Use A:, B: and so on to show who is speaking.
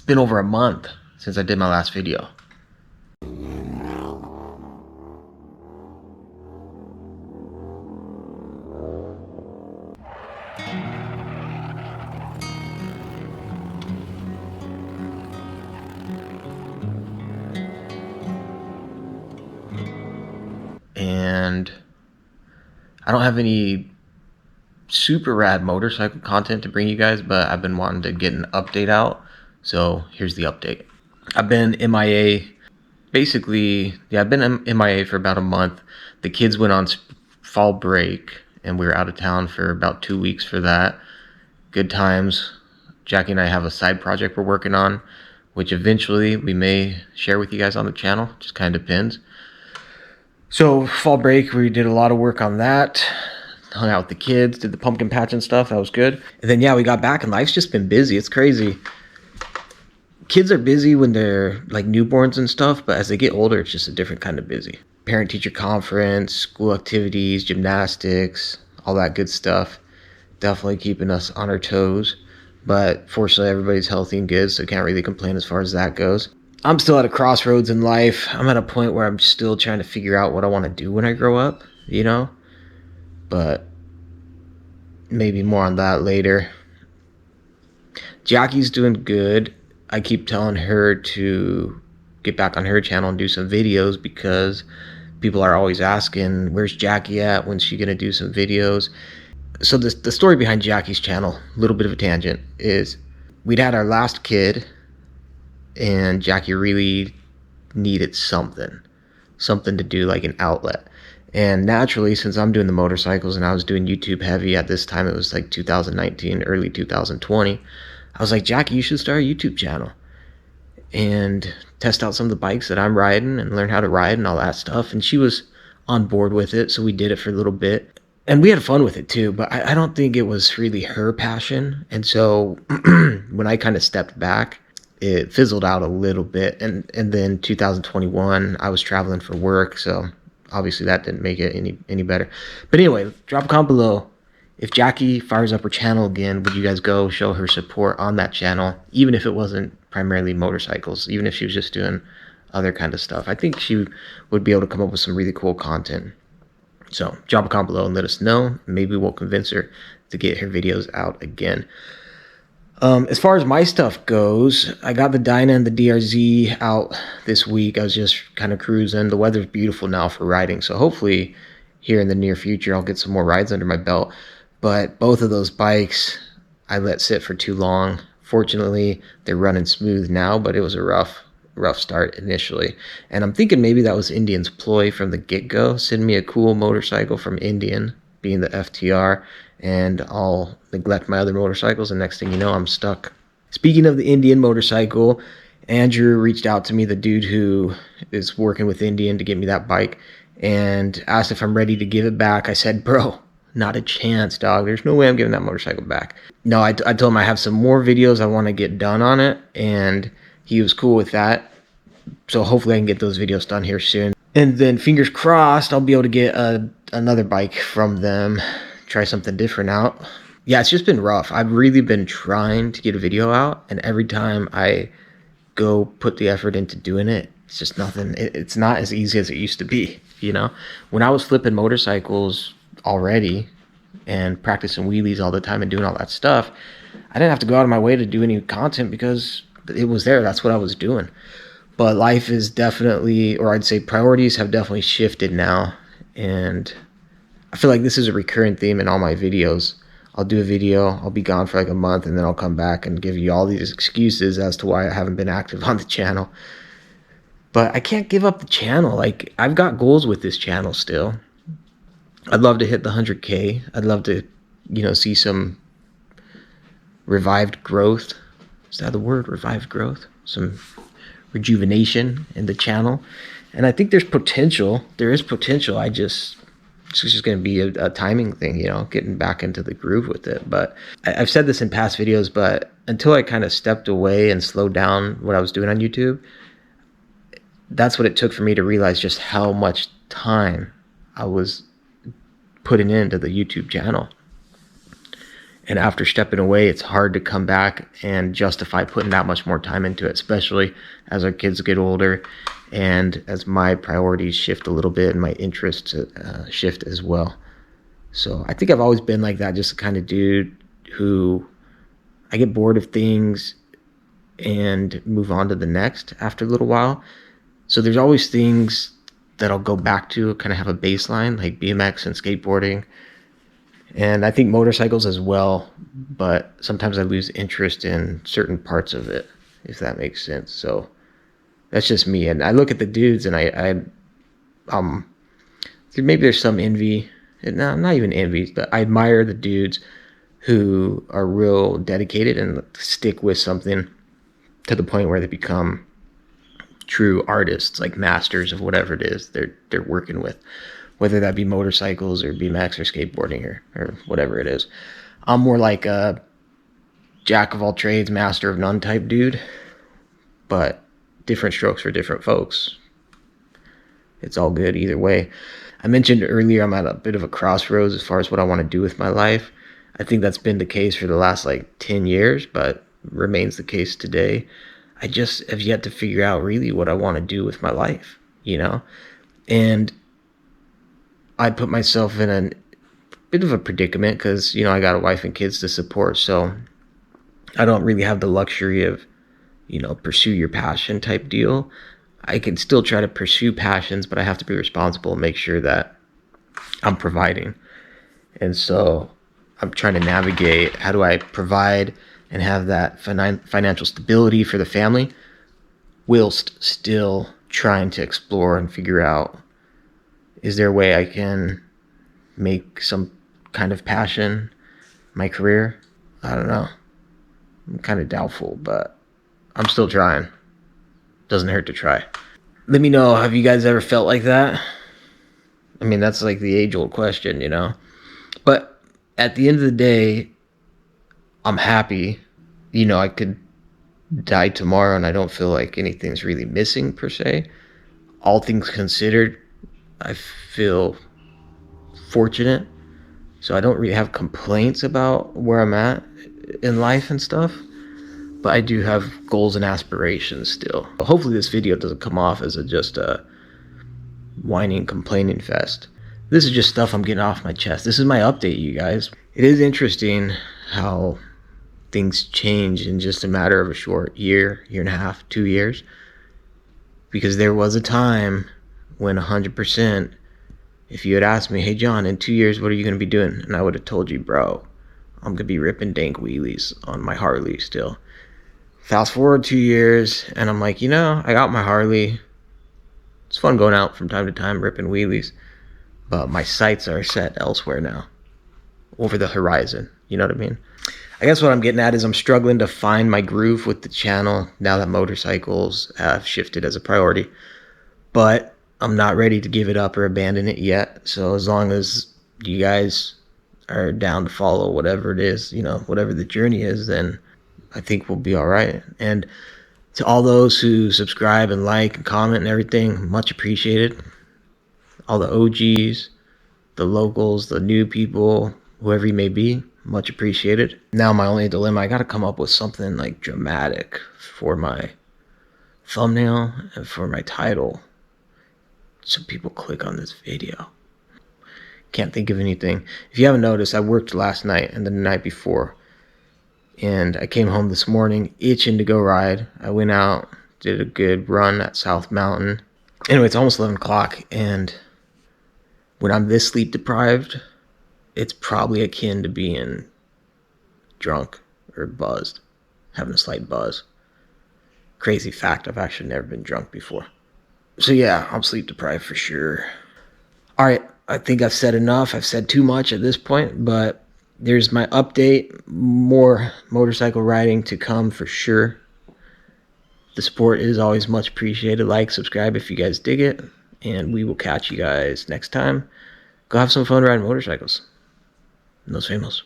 A: been over a month since I did my last video. And I don't have any super rad motorcycle content to bring you guys, but I've been wanting to get an update out. So here's the update. I've been MIA. Basically, yeah, I've been MIA for about a month. The kids went on fall break, and we were out of town for about 2 weeks for that. Good times. Jackie and I have a side project we're working on, which eventually we may share with you guys on the channel. Just kind of depends. So fall break, we did a lot of work on that. Hung out with the kids, did the pumpkin patch and stuff. That was good. And then, yeah, we got back and life's just been busy. It's crazy. Kids are busy when they're like newborns and stuff, but as they get older, it's just a different kind of busy. Parent-teacher conference, school activities, gymnastics, all that good stuff. Definitely keeping us on our toes. But fortunately, everybody's healthy and good, so can't really complain as far as that goes. I'm still at a crossroads in life. I'm at a point where I'm still trying to figure out what I want to do when I grow up, you know? But maybe more on that later. Jackie's doing good. I keep telling her to get back on her channel and do some videos because people are always asking, where's Jackie at? When's she going to do some videos? So the story behind Jackie's channel, a little bit of a tangent, is we'd had our last kid and Jackie really needed something to do, like an outlet. And naturally, since I'm doing the motorcycles and I was doing YouTube heavy at this time, it was like 2019, early 2020, I was like, Jackie, you should start a YouTube channel and test out some of the bikes that I'm riding and learn how to ride and all that stuff. And she was on board with it, so we did it for a little bit. And we had fun with it too, but I don't think it was really her passion. And so when I kind of stepped back, it fizzled out a little bit. And then 2021, I was traveling for work, so obviously that didn't make it any better. But anyway, drop a comment below. If Jackie fires up her channel again, would you guys go show her support on that channel, even if it wasn't primarily motorcycles, even if she was just doing other kind of stuff? I think she would be able to come up with some really cool content. So drop a comment below and let us know. Maybe we'll convince her to get her videos out again. As far as my stuff goes, I got the Dyna and the DRZ out this week. I was just kind of cruising. The weather's beautiful now for riding, so hopefully here in the near future I'll get some more rides under my belt. But both of those bikes I let sit for too long. Fortunately, they're running smooth now, but it was a rough start initially. And I'm thinking maybe that was Indian's ploy from the get-go. Send me a cool motorcycle from Indian, being the FTR, and I'll neglect my other motorcycles, and next thing you know, I'm stuck. Speaking of the Indian motorcycle, Andrew reached out to me, the dude who is working with Indian, to get me that bike, and asked if I'm ready to give it back. I said, bro, not a chance, dog. There's no way I'm giving that motorcycle back. No, I told him I have some more videos I want to get done on it, and he was cool with that. So hopefully I can get those videos done here soon. And then fingers crossed, I'll be able to get another bike from them. Try something different out. Yeah, it's just been rough. I've really been trying to get a video out, and every time I go put the effort into doing it, it's just nothing. It's not as easy as it used to be, you know? When I was flipping motorcycles already and practicing wheelies all the time and doing all that stuff, I didn't have to go out of my way to do any content because it was there. That's what I was doing. But life is definitely, or I'd say priorities have definitely shifted now, and I feel like this is a recurring theme in all my videos. I'll do a video, I'll be gone for like a month, and then I'll come back and give you all these excuses as to why I haven't been active on the channel. But I can't give up the channel. Like, I've got goals with this channel still. I'd love to hit the 100K. I'd love to, see some revived growth. Is that the word? Revived growth? Some rejuvenation in the channel. And I think there's potential. There is potential. It's just going to be a timing thing, getting back into the groove with it. But I've said this in past videos, but until I kind of stepped away and slowed down what I was doing on YouTube, that's what it took for me to realize just how much time I was putting into the YouTube channel. And after stepping away, it's hard to come back and justify putting that much more time into it, especially as our kids get older and as my priorities shift a little bit and my interests shift as well. So I think I've always been like that, just the kind of dude who I get bored of things and move on to the next after a little while. So there's always things that I'll go back to, kind of have a baseline, like BMX and skateboarding. And I think motorcycles as well, but sometimes I lose interest in certain parts of it, if that makes sense. So that's just me. And I look at the dudes and maybe there's some envy. No, not even envy, but I admire the dudes who are real dedicated and stick with something to the point where they become true artists, like masters of whatever it is they're working with, whether that be motorcycles or BMX or skateboarding or whatever it is. I'm more like a jack of all trades, master of none type dude, but different strokes for different folks. It's all good either way. I mentioned earlier I'm at a bit of a crossroads as far as what I want to do with my life. I think that's been the case for the last 10 years, but remains the case today. I just have yet to figure out really what I want to do with my life, And I put myself in a bit of a predicament because, I got a wife and kids to support. So I don't really have the luxury of, pursue your passion type deal. I can still try to pursue passions, but I have to be responsible and make sure that I'm providing. And so I'm trying to navigate, how do I provide and have that financial stability for the family whilst still trying to explore and figure out, is there a way I can make some kind of passion my career? I don't know. I'm kind of doubtful, but I'm still trying. Doesn't hurt to try. Let me know, have you guys ever felt like that? I mean, that's like the age-old question, But at the end of the day, I'm happy. I could die tomorrow and I don't feel like anything's really missing per se. All things considered, I feel fortunate. So I don't really have complaints about where I'm at in life and stuff. But I do have goals and aspirations still. Hopefully this video doesn't come off as just a whining, complaining fest. This is just stuff I'm getting off my chest. This is my update, you guys. It is interesting how things change in just a matter of a short year and a half, 2 years. Because there was a time when 100%, if you had asked me, hey John, in 2 years, what are you going to be doing? And I would have told you, bro, I'm going to be ripping dank wheelies on my Harley still. Fast forward 2 years, and I'm like, I got my Harley. It's fun going out from time to time, ripping wheelies. But my sights are set elsewhere now, over the horizon. You know what I mean? I guess what I'm getting at is I'm struggling to find my groove with the channel now that motorcycles have shifted as a priority. But I'm not ready to give it up or abandon it yet. So as long as you guys are down to follow whatever it is, whatever the journey is, then I think we'll be all right. And to all those who subscribe and like and comment and everything, much appreciated. All the OGs, the locals, the new people, whoever you may be, much appreciated. Now my only dilemma, I got to come up with something dramatic for my thumbnail and for my title so people click on this video. Can't think of anything. If you haven't noticed, I worked last night and the night before. And I came home this morning itching to go ride. I went out, did a good run at South Mountain. Anyway, it's almost 11 o'clock, and when I'm this sleep deprived, it's probably akin to being drunk or buzzed, having a slight buzz. Crazy fact, I've actually never been drunk before. So yeah, I'm sleep deprived for sure. All right, I think I've said enough. I've said too much at this point, but there's my update. More motorcycle riding to come for sure. The support is always much appreciated. Like, subscribe if you guys dig it. And we will catch you guys next time. Go have some fun riding motorcycles. Nos vemos.